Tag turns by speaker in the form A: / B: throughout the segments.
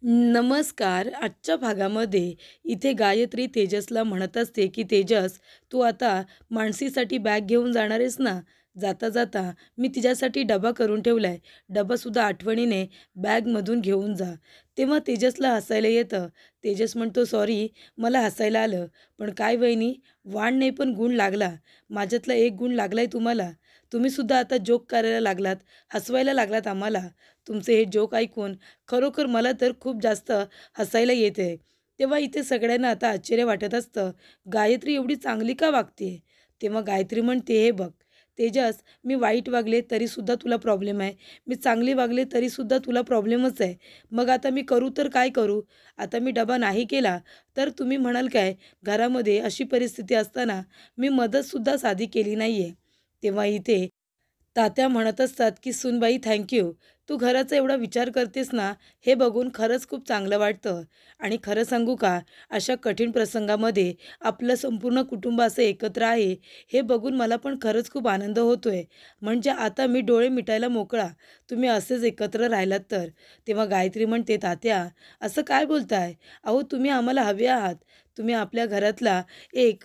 A: नमस्कार. आजच्या भागामध्ये इथे गायत्री तेजसला म्हणत असते, की "तेजस, तू आता मानसीसाठी बॅग घेऊन जाणार आहेस ना? जाता-जाता मी तिच्यासाठी डबा करून ठेवलाय. डबासुद्धा आठवणीने बॅगमधून घेऊन जा." तेव्हा तेजसला हसायला येतं. तेजस म्हणतो, "सॉरी, मला हसायला आलं. पण काय वहिनी, वाण नाही पण गुण लागला. माझ्यातला एक गुण लागलाय तुम्हाला. तुम्हीसुद्धा आता जोक करायला लागलात, हसवायला लागलात आम्हाला. तुमचे हे जोक ऐकून खरोखर मला तर खूप जास्त हसायला येते." तेव्हा इथे सगळ्यांना आता आश्चर्य वाटत असतं, गायत्री एवढी चांगली का वागते? तेव्हा गायत्री म्हणते, "हे बघ तेजस, मी वाईट वागले तरीसुद्धा तुला प्रॉब्लेम आहे. मी चांगली वागले तरीसुद्धा तुला प्रॉब्लेमच आहे. मग आता मी करू तर काय करू? आता मी डबा नाही केला तर तुम्ही म्हणाल काय? घरामध्ये अशी परिस्थिती असताना मी मदतसुद्धा साधी केली नाही आहे." तेव्हा इथे तात्या म्हणत असतात, की "सूनबाई थँक यू. तू घराचा एवढा विचार करतेस ना, हे बघून खरंच खूप चांगलं वाटतं." आणि खरं सांगू का, अशा कठीण प्रसंगामध्ये आपलं संपूर्ण कुटुंब असं एकत्र आहे, हे बघून मला पण खरंच खूप आनंद होतोय. म्हणजे आता मी डोळे मिटायला मोकळा, तुम्ही असेच एकत्र राहिलात तर. तेव्हा गायत्री म्हणते, "तात्या, असं काय बोलताय? अहो, तुम्ही आम्हाला हवे आहात. तुम्ही आपल्या घरातला एक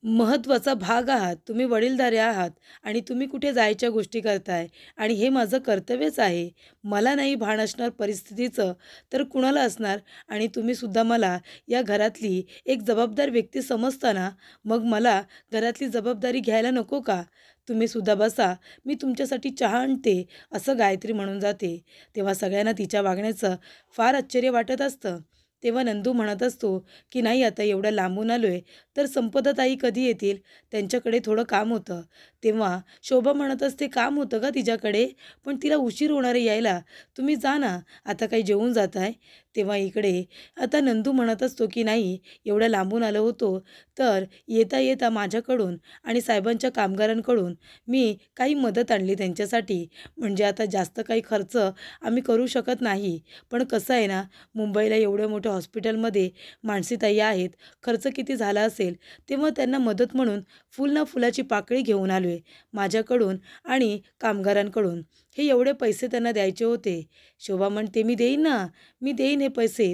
A: महत्त्वाचा भाग आहात. तुम्ही वडीलधारे आहात आणि तुम्ही कुठे जायच्या गोष्टी करताय आणि हे माझं कर्तव्यच आहे. मला नाही भान असणार परिस्थितीचं, तर कुणाला असणार? आणि तुम्हीसुद्धा मला या घरातली एक जबाबदार व्यक्ती समजता मग मला घरातली जबाबदारी घ्यायला नको का? तुम्हीसुद्धा बसा, मी तुमच्यासाठी चहा आणते." असं गायत्री म्हणून जाते. तेव्हा सगळ्यांना तिच्या वागण्याचं फार आश्चर्य वाटत असतं. तेव्हा नंदू म्हणत असतो, की "नाही, आता एवढ्या लांबून आलोय, तर संपदाताई कधी येतील? त्यांच्याकडे थोडं काम होतं." तेव्हा शोभा म्हणत असते, "काम होतं का तिच्याकडे? पण तिला उशीर होणार आहे यायला. तुम्ही जा ना. आता काही जेवून जाताय?" तेव्हा इकडे आता नंदू म्हणत असतो, की "नाही, एवढ्या लांबून आलो होतो, तर येता-येता माझ्याकडून आणि साहेबांच्या कामगारांकडून मी काही मदत आणली त्यांच्यासाठी. म्हणजे आता जास्त काही खर्च आम्ही करू शकत नाही. पण कसं आहे ना, मुंबईला एवढ्या मोठ्या हॉस्पिटलमध्ये मानसीताई आहेत. खर्च किती झाला असेल, तेव्हा त्यांना मदत म्हणून फुल ना फुलाची पाकळी घेऊन आलो आहे माझ्याकडून आणि कामगारांकडून. हे एवढे पैसे त्यांना द्यायचे होते." शोभा म्हणते, "मी देईन ना, मी देईन हे पैसे.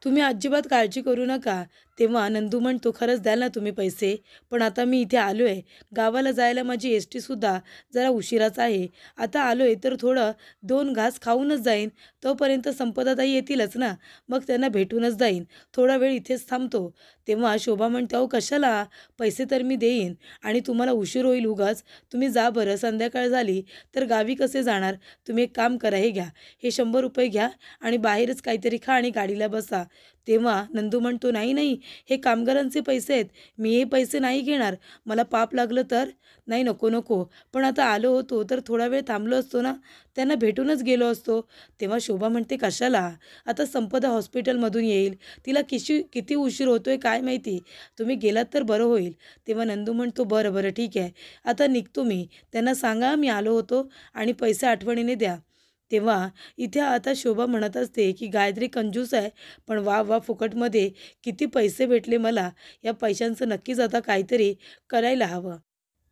A: तुम्ही अजिबात काळजी करू नका." तेव्हा नंदू म्हणतो, "खरंच द्याल ना तुम्ही पैसे? पण आता मी इथे आलो आहे. गावाला जायला माझी एस-टीसुद्धा जरा उशिराच आहे. आता आलो आहे तर थोडं 2 घास खाऊनच जाईन. तोपर्यंत संपदाताई येतीलच ना, मग त्यांना भेटूनच जाईन. थोडा वेळ इथेच थांबतो." तेव्हा शोभा म्हणते, "अहो कशाला? पैसे तर मी देईन आणि तुम्हाला उशीर होईल उगाच. तुम्ही जा बरं. संध्याकाळ झाली तर गावी कसे जाणार? तुम्ही एक काम करा, हे घ्या. हे ₹100 घ्या आणि बाहेरच काहीतरी खा आणि गाडीला बसा." तेव्हा नंदू म्हणतो, "नाही, नाही, हे कामगारांचे पैसे आहेत. मी हे पैसे नाही घेणार. मला पाप लागलं तर? नाही, नको, नको. पण आता आलो होतो तर थोडा वेळ थांबलो असतो ना, त्यांना भेटूनच गेलो असतो." तेव्हा शोभा म्हणते, "कशाला? आता संपदा हॉस्पिटलमधून येईल. तिला किती उशीर होतोय काय माहिती. तुम्ही गेलात तर बरं होईल." तेव्हा नंदू म्हणतो, "बरं, बरं, ठीक आहे. आता निघतो मी. त्यांना सांगा मी आलो होतो आणि पैसे आठवणीने द्या." तेव्हा इथे आता शोभा म्हणत असते, की "गायत्री कंजूस आहे, पण वाह, वाह! फुकटमध्ये किती पैसे भेटले मला. या पैशांचं नक्कीच आता काहीतरी करायला हवं."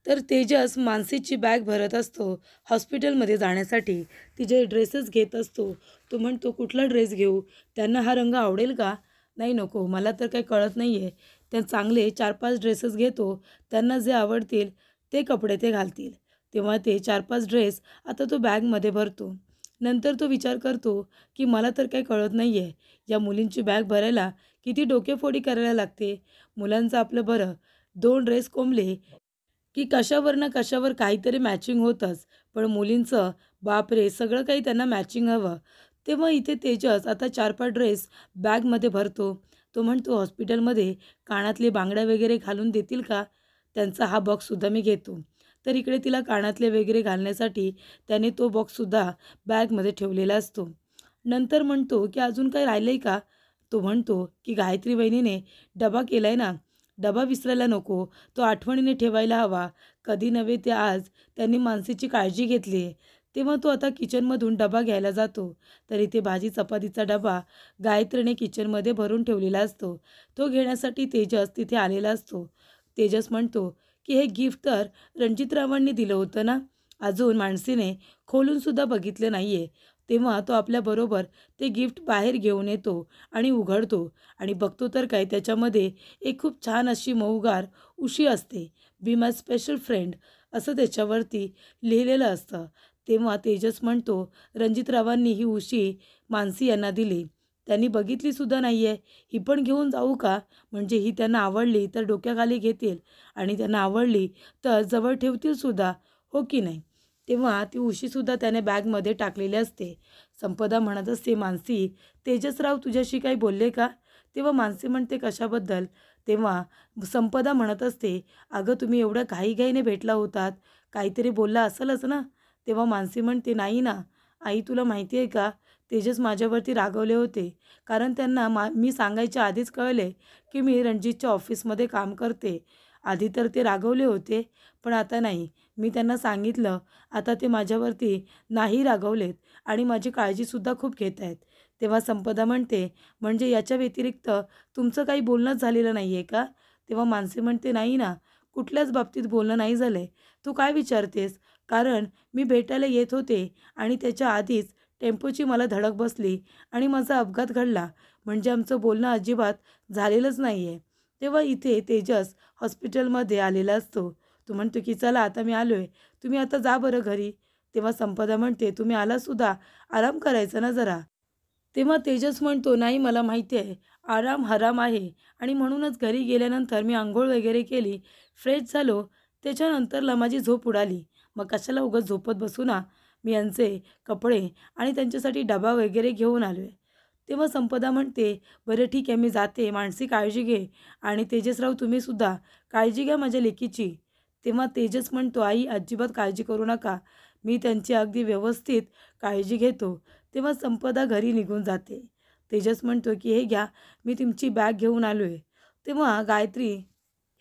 A: तर तेजस मानसीची बॅग भरत असतो हॉस्पिटलमध्ये जाण्यासाठी. तिचे ड्रेसेस घेत असतो. तो म्हणतो, "कुठला ड्रेस घेऊ? त्यांना हा रंग आवडेल का?" "नाही, नको. मला तर काही कळत नाही आहे." त्या चांगले 4-5 ड्रेसेस घेतो. त्यांना जे आवडतील ते कपडे ते घालतील. तेव्हा ते 4-5 ड्रेस आता तो बॅगमध्ये भरतो. नंतर तो विचार करतो, की मला तर काही कळत नाही आहे. या मुलींची बॅग भरायला किती डोकेफोडी करायला लागते. मुलांचं आपलं बरं, 2 ड्रेस कोंबले की कशावर ना कशावर काहीतरी मॅचिंग होतंच. पण मुलींचं बापरे! सगळं काही त्यांना मॅचिंग हवं. तेव्हा इथे तेजस आता 4-5 ड्रेस बॅगमध्ये भरतो. तो म्हणतो, "हॉस्पिटलमध्ये कानातले बांगड्या वगैरे घालून देतील का?" त्यांचा हा बॉक्ससुद्धा मी घेतो. तर इकडे तिला कानातले वगैरे घालण्यासाठी त्याने तो बॉक्ससुद्धा बॅगमध्ये ठेवलेला असतो. नंतर म्हणतो, की "अजून काही राहिलंय का?" तो म्हणतो, की "गायत्री वहिनीने डबा केलाय ना, डबा विसरायला नको. तो आठवणीने ठेवायला हवा. कधी नव्हे ते आज त्यांनी मानसीची काळजी घेतली आहे." तेव्हा तो आता किचनमधून डबा घ्यायला जातो. तर इथे भाजी चपातीचा डबा गायत्रीने किचनमध्ये भरून ठेवलेला असतो. तो घेण्यासाठी तेजस तिथे आलेला असतो. तेजस म्हणतो, की "हे गिफ्ट तर रणजितरावांनी दिलं होतं ना? अजून मानसीने खोलूनसुद्धा बघितलं नाही आहे." तेव्हा तो आपल्याबरोबर ते गिफ्ट बाहेर घेऊन येतो आणि उघडतो आणि बघतो तर काय त्याच्यामध्ये एक खूप छान अशी मऊगार उशी असते. बी माय स्पेशल फ्रेंड असं त्याच्यावरती लिहिलेलं असतं. तेव्हा तेजस म्हणतो, रणजितरावांनी ही उशी मानसी यांना दिली. त्यांनी बघितलीसुद्धा नाही आहे. ही पण घेऊन जाऊ का? म्हणजे ही त्यांना आवडली तर डोक्याखाली घेतील आणि त्यांना आवडली तर जवळ ठेवतीलसुद्धा, हो की नाही? तेव्हा ती उशीसुद्धा त्याने बॅगमध्ये टाकलेली असते. संपदा म्हणत असते, मानसी, तेजसराव तुझ्याशी काही बोलले का? तेव्हा मानसी म्हणते, कशाबद्दल? तेव्हा संपदा म्हणत असते, अगं तुम्ही एवढ्या घाईघाईने भेटला होतात, काहीतरी बोलला असेलच ना? तेव्हा मानसी म्हणते, नाही ना आई, तुला माहिती आहे का, तेजस माझ्यावरती रागवले होते. कारण त्यांना मी सांगायच्या आधीच कळले की मी रणजितच्या ऑफिसमध्ये काम करते. आधी तर ते रागवले होते, पण आता नाही. मी त्यांना सांगितलं, आता ते माझ्यावरती नाही रागवलेत आणि माझी काळजीसुद्धा खूप घेत आहेत. तेव्हा संपदा म्हणते, म्हणजे याच्या व्यतिरिक्त तुमचं काही बोलणंच झालेलं नाही आहे का? तेव्हा मानसी म्हणते, नाही ना, कुठल्याच बाबतीत बोलणं नाही झालं आहे. तू काय विचारतेस? कारण मी भेटायला येत होते आणि त्याच्या आधीच टेम्पोची मला धडक बसली आणि माझा अपघात घडला. म्हणजे आमचं बोलणं अजिबात झालेलंच नाही आहे. तेव्हा इथे तेजस हॉस्पिटलमध्ये आलेला असतो. तो म्हणतो की चला आता मी आलो आहे, तुम्ही आता जा बरं घरी. तेव्हा संपदा म्हणते, तुम्ही आलासुद्धा, आराम करायचा ना जरा. तेव्हा तेजस म्हणतो, नाही मला माहिती आहे, आराम हराम आहे आणि म्हणूनच घरी गेल्यानंतर मी अंघोळ वगैरे केली, फ्रेश झालो, त्याच्यानंतरला माझी झोप उडाली. मग कशाला उगाच झोपत बसू ना. मी यांचे कपडे आणि त्यांच्यासाठी डबा वगैरे घेऊन आलो आहे. तेव्हा संपदा म्हणते, बरं ठीक आहे, मी जाते, मानसी काळजी घे आणि तेजसराव तुम्हीसुद्धा काळजी घ्या माझ्या लेकीची. तेव्हा तेजस म्हणतो, आई अजिबात काळजी करू नका, मी त्यांची अगदी व्यवस्थित काळजी घेतो. तेव्हा संपदा घरी निघून जाते. तेजस म्हणतो की हे घ्या, मी तुमची बॅग घेऊन आलो आहे. तेव्हा गायत्री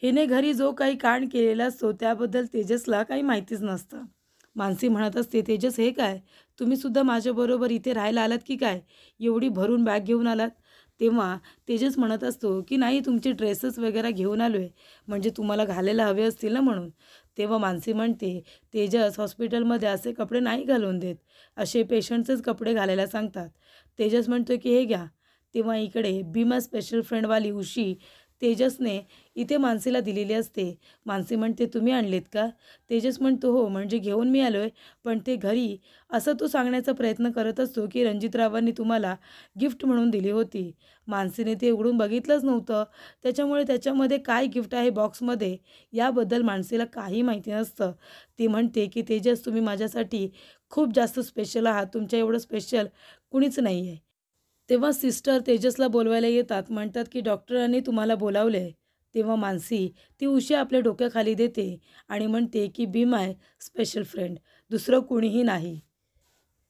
A: हिने घरी जो काही कांड केलेला असतो त्याबद्दल तेजसला काही माहितीच नसतं. मानसी म्हणत असते, तेजस हे काय? तुम्ही सुद्धा माझ्याबरोबर इथे राहायला आलात की काय? एवढी भरून बॅग घेऊन आलात? तेव्हा तेजस म्हणत असतो की नाही, तुमचे ड्रेसेस वगैरे घेऊन आलो आहे, म्हणजे तुम्हाला घालायला हवे असतील ना म्हणून. तेव्हा मानसी म्हणते, तेजस हॉस्पिटलमध्ये असे कपडे नाही घालून देत, असे पेशंटचेच कपडे घालायला सांगतात. तेजस म्हणतो की हे घ्या. तेव्हा इकडे भीमा स्पेशल फ्रेंडवाली उशी तेजसने इथे मानसीला दिलेली असते. मानसी म्हणते, तुम्ही आणलेत का? तेजस म्हणतो, हो, म्हणजे घेऊन मी आलो आहे, पण ते घरी असं तो सांगण्याचा प्रयत्न करत असतो की रणजितरावांनी तुम्हाला गिफ्ट म्हणून दिली होती. मानसीने ते उघडून बघितलंच नव्हतं. त्याच्यामुळे त्याच्यामध्ये काय गिफ्ट आहे बॉक्समध्ये याबद्दल मानसीला काही माहिती नसतं. ती म्हणते की तेजस, तुम्ही माझ्यासाठी खूप जास्त स्पेशल आहात, तुमच्या एवढं स्पेशल कुणीच नाही आहे. तेव्हा सिस्टर तेजसला बोलवायला येतात. म्हणतात की डॉक्टरांनी तुम्हाला बोलावलं आहे. तेव्हा मानसी ती उशी आपल्या डोक्याखाली देते आणि म्हणते की बी माय स्पेशल फ्रेंड, दुसरं कुणीही नाही.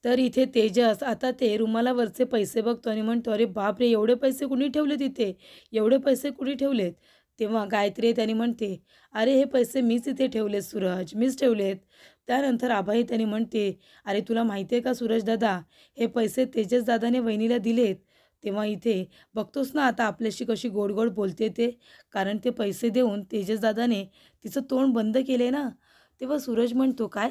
A: तर इथे तेजस आता ते रुमालावरचे पैसे बघतो आणि म्हणतो, अरे बापरे, एवढे पैसे कुणी ठेवले तिथे? एवढे पैसे कुणी ठेवलेत? तेव्हा गायत्री आहे त्याने म्हणते, अरे हे पैसे मीच इथे ठेवलेत सूरज, मीच ठेवलेत. त्यानंतर आबाही त्याने म्हणते, अरे तुला माहिती आहे का सूरज दादा, हे पैसे तेजस दादाने वहिनीला दिलेत. तेव्हा इथे बघतोस ना आता आपल्याशी कशी गोड गोड बोलते ते, कारण ते पैसे देऊन तेजस दादाने तिचं तोंड बंद केले ना. तेव्हा सूरज म्हणतो, काय,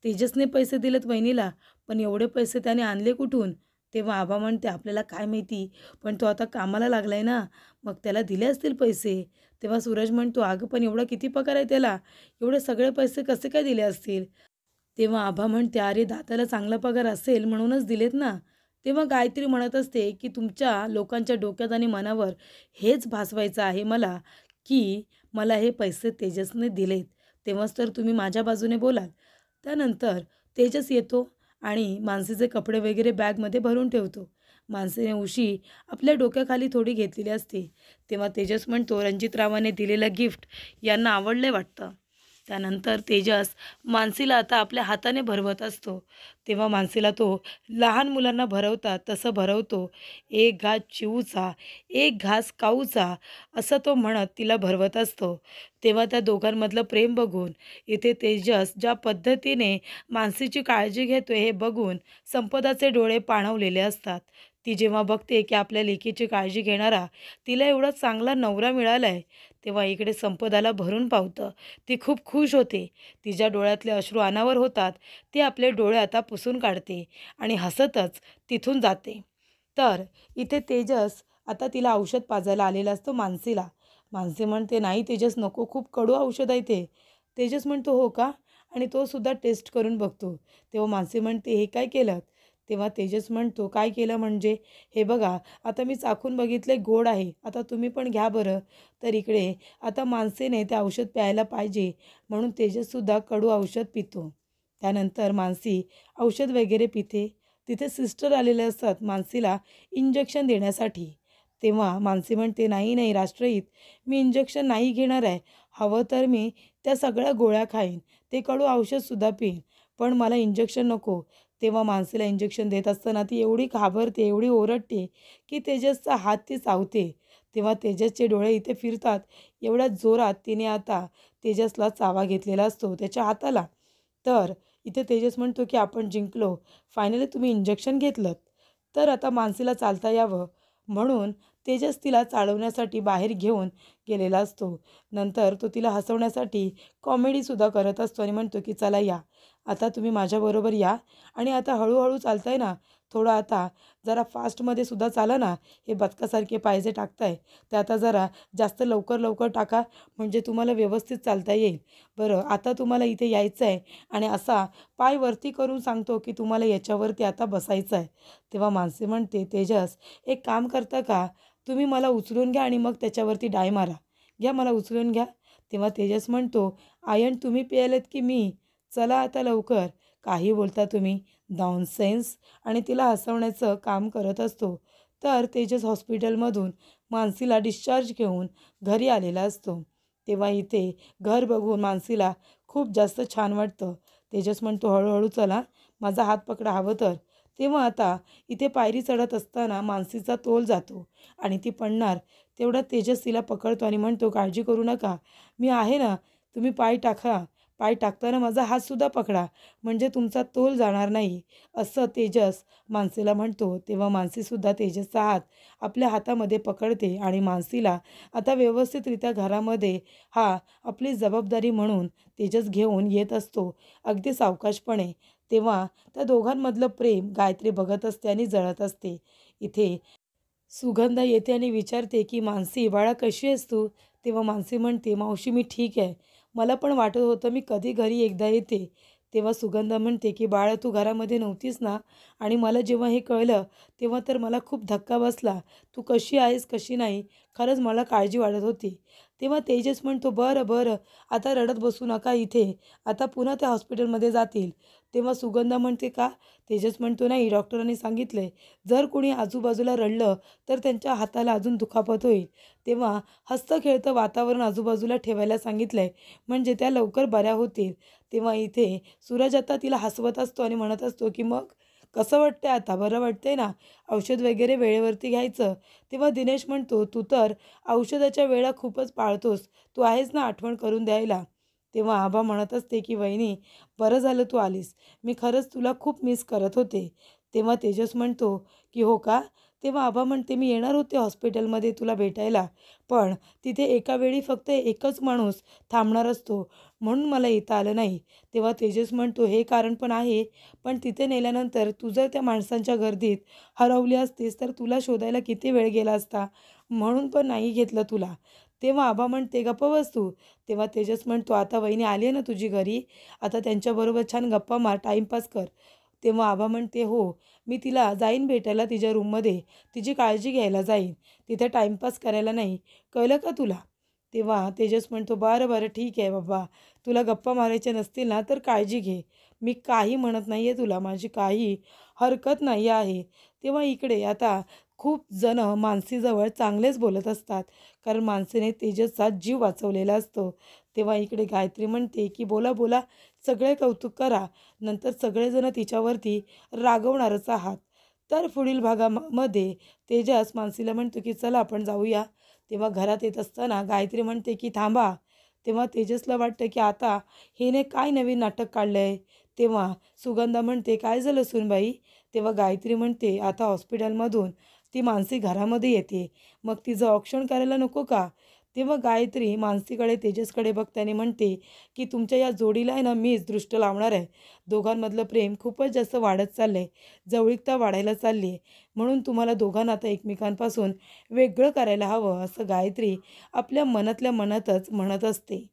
A: तेजसने पैसे दिलेत वहिनीला, पण एवढे पैसे त्याने आणले कुठून? तेव्हा आबा म्हणते, आपल्याला काय माहिती, पण तो आता कामाला लागला आहे ना, मग त्याला दिले असतील पैसे. तेव्हा सूरज म्हणतो, अगं पण एवढा किती पगार आहे त्याला, एवढे सगळे पैसे कसे काय दिले असतील? तेव्हा आभा म्हणते, अरे दादाला चांगला पगार असेल म्हणूनच दिलेत ना. तेव्हा गायत्री म्हणत असते की तुमच्या लोकांच्या डोक्यात आणि मनावर हेच भासवायचं आहे मला की मला हे पैसे तेजसने दिलेत, तेव्हाच तर तुम्ही माझ्या बाजूने बोलाल. त्यानंतर तेजस येतो आणि मानसीचे कपडे वगैरे बॅगमध्ये भरून ठेवतो. मानसीने उशी आपल्या डोक्याखाली थोडी घेतलेली असते. तेव्हा तेजस म्हणतो, रणजितरावाने दिलेलं गिफ्ट यांना आवडले वाटतं. त्यानंतर तेजस मानसीला आता आपल्या हाताने भरवत असतो. तेव्हा मानसीला तो लहान मुलांना भरवतात तसं भरवतो. एक घास चिऊचा, एक घास काऊचा, असं तो म्हणत तिला भरवत असतो. तेव्हा त्या दोघांमधलं प्रेम बघून इथे तेजस ज्या पद्धतीने मानसीची काळजी घेतोय हे बघून संपदाचे डोळे पाणावलेले असतात. ती जेव्हा बघते की आपल्या लेकीची काळजी घेणारा तिला एवढा चांगला नवरा मिळाला आहे, तेव्हा इकडे संपदाला भरून पावतं. ती खूप खुश होते. तिच्या डोळ्यातले अश्रू अनावर होतात. ती आपले डोळे आता पुसून काढते आणि हसतच तिथून जाते. तर इथे तेजस आता तिला औषध पाजायला आलेला असतो मानसीला. मानसी म्हणते, "नाही तेजस नको, खूप कडू औषध आहे ते." तेजस म्हणतो, "हो का?" आणि तो सुद्धा टेस्ट करून बघतो. तेव्हा मानसी म्हणते, "हे काय केलंत?" तेव्हा तेजस म्हणतो, "काय केलं म्हणजे? हे बघा, आता मी चाखून बघितले गोड आहे. आता तुम्ही पण घ्या बरं." तर इकडे आता मानसीने ते औषध प्यायला पाहिजे म्हणून तेजससुद्धा कडू औषध पितो. त्यानंतर मानसी औषध वगैरे पिते. तिथे सिस्टर आलेले असतात मानसीला इंजेक्शन देण्यासाठी. तेव्हा मानसी म्हणते, "नाही, नाही राष्ट्रहित, मी इंजेक्शन नाही घेणार आहे. हवं तर मी त्या सगळ्या गोळ्या खाईन, ते कडू औषधसुद्धा पिईन, पण मला इंजेक्शन नको." तेव्हा मानसीला इंजेक्शन देत असताना ती एवढी घाबरते, एवढी ओरडते, की तेजसचा हात ती चावते. तेव्हा तेजसचे डोळे इथे फिरतात. एवढ्या जोरात तिने आता तेजसला चावा घेतलेला असतो त्याच्या हाताला. तर इथे तेजस म्हणतो, की "आपण जिंकलो. फायनली तुम्ही इंजेक्शन घेतलंत." तर आता मानसीला चालता यावं म्हणून तेजस तिला चालवण्यासाठी बाहेर घेऊन गेलेला असतो. नंतर तो तिला हसवण्यासाठी कॉमेडीसुद्धा करत असतो आणि म्हणतो, की "चला या, आता तुम्ही माझ्याबरोबर या आणि आता हळू चालताय ना, थोडं आता जरा फास्टमध्ये सुद्धा चाला ना. हे बदकासारखे पाय जे टाकताय, ते आता जरा जास्त लवकर टाका, म्हणजे तुम्हाला व्यवस्थित चालता येईल. बरं, आता तुम्हाला इथे यायचं आहे आणि असा पाय वरती करून सांगतो, की तुम्हाला याच्यावरती आता बसायचं आहे." तेव्हा मानसी म्हणते, "तेजस, एक काम करता का? तुम्ही मला उचलून घ्या आणि मग त्याच्यावरती डाय मारा. घ्या मला उचलून घ्या." तेव्हा तेजस म्हणतो, "आयन तुम्ही पियालेत की मी? चला आता लवकर." "काही बोलता तुम्ही? नॉनसेन्स." आणि तिला हसवण्याचं काम करत असतो. तर तेजस हॉस्पिटलमधून मानसीला डिस्चार्ज घेऊन घरी आलेला असतो. तेव्हा इथे घर बघून मानसीला खूप जास्त छान वाटतं. तेजस म्हणतो, "हळू चला, माझा हात पकडा हवं तर." तेव्हा आता इथे पायरी चढत असताना मानसीचा तोल जातो आणि ती पडणार. तेवढ्यात तेजस तिला पकडतो आणि म्हणतो, "काळजी करू नका, मी आहे ना, तुम्ही पाय टाका. पाय टाकताना माझा हातसुद्धा पकडा, म्हणजे तुमचा तोल जाणार नाही." असं तेजस मानसीला म्हणतो. तेव्हा मानसीसुद्धा तेजसचा हात आपल्या हातामध्ये पकडते आणि मानसीला आता व्यवस्थितरित्या घरामध्ये आपली जबाबदारी म्हणून तेजस घेऊन येत असतो, अगदी सावकाशपणे. तेव्हा त्या दोघांमधलं प्रेम गायत्री बघत असते आणि जळत असते. इथे सुगंधा येते आणि विचारते, की "मानसी बाळा कशी आहेस तू?" तेव्हा मानसी म्हणते, "मावशी मी ठीक आहे. मला पण वाटत होतं मी कधी घरी एकदा येते." तेव्हा सुगंधा म्हणते, की "बाळा तू घरामध्ये नव्हतीस ना आणि मला जेव्हा हे कळलं तेव्हा तर मला खूप धक्का बसला. तू कशी आहेस कशी नाही खरंच मला काळजी वाटत होती." तेव्हा तेजस म्हणतो, "बरं, आता रडत बसू नका इथे. आता पुन्हा त्या हॉस्पिटलमध्ये जातील." तेव्हा सुगंधा म्हणते, "का?" तेजस म्हणतो, "नाही डॉक्टरांनी सांगितलंय जर कोणी आजूबाजूला रडलं तर त्यांच्या हाताला अजून दुखापत होईल. तेव्हा हसतं-खेळतं वातावरण आजूबाजूला ठेवायला सांगितलंय, म्हणजे त्या लवकर बऱ्या होतील." तेव्हा इथे सूरज आता तिला हसवत असतो आणि म्हणत असतो, की "मग कसं वाटतंय आता? बरं वाटतंय ना? औषध वगैरे वेळेवरती घ्यायचं." तेव्हा दिनेश म्हणतो, "तू तर औषधाच्या वेळा खूपच पाळतोस. तू आहेस ना आठवण करून द्यायला." तेव्हा आभा म्हणत असते, की "वहिनी बरं झालं तू आलीस. मी खरंच तुला खूप मिस करत होते." तेव्हा तेजस म्हणतो, की "हो का?" तेव्हा आभा म्हणते, "मी येणार होते हॉस्पिटलमध्ये तुला भेटायला, पण तिथे एका वेळी फक्त एकच माणूस थांबणार असतो, म्हणून मला येता आलं नाही." तेव्हा तेजस म्हणतो, "हे कारण पण आहे, पण तिथे नेल्यानंतर तू जर त्या माणसांच्या गर्दीत हरवली असतीस, तर तुला शोधायला किती वेळ गेला असता, म्हणून पण नाही घेतलं तुला." तेव्हा आभा म्हणते, "गप्प बस तू." तेव्हा तेजस म्हणतो, "आता वहिनी आली आहे ना तुझी घरी, आता त्यांच्याबरोबर छान गप्पा मार, टाईमपास कर." तेव्हा आभा म्हणते, "हो, मी तिला जाईन भेटायला तिच्या रूममध्ये, तिची काळजी घ्यायला जाईन, तिथे टाईमपास करायला नाही, कळलं का तुला?" तेव्हा तेजस म्हणतो, "बरं, ठीक आहे बाबा, तुला गप्पा मारायच्या नसतील ना तर काळजी घे. मी काही म्हणत नाही आहे तुला, माझी काही हरकत नाही आहे." तेव्हा इकडे आता खूप जणं मानसीजवळ चांगलेच बोलत असतात, कारण मानसीने तेजसचा जीव वाचवलेला असतो. तेव्हा इकडे गायत्री म्हणते, की "बोला, सगळे कौतुक करा, नंतर सगळेजण तिच्यावरती रागवणारच आहात." तर पुढील भागामध्ये तेजस मानसीला म्हणतो, की "चला आपण जाऊया." तेव्हा घरात येत असताना गायत्री म्हणते, की "थांबा." तेव्हा तेजसला वाटतं, की आता हिने काय नवीन नाटक काढलं आहे. तेव्हा सुगंधा म्हणते, "काय झालं सूनबाई?" तेव्हा गायत्री म्हणते, "आता हॉस्पिटलमधून ती मानसी घरामध्ये येते, मग तिचं औक्षण करायला नको का?" तेव्हा गायत्री मानसीकडे तेजसकडे बघताना म्हणते की तुमच्या या जोडीला आहे ना मीच दृष्ट लावणार आहे. दोघांमधलं प्रेम खूपच जास्त वाढत चाललं आहे. जवळीकता वाढायला चालली आहे. म्हणून तुम्हाला दोघांना आता एकमेकांपासून वेगळं करायला हवं असं गायत्री आपल्या मनातल्या मनातच म्हणत असते.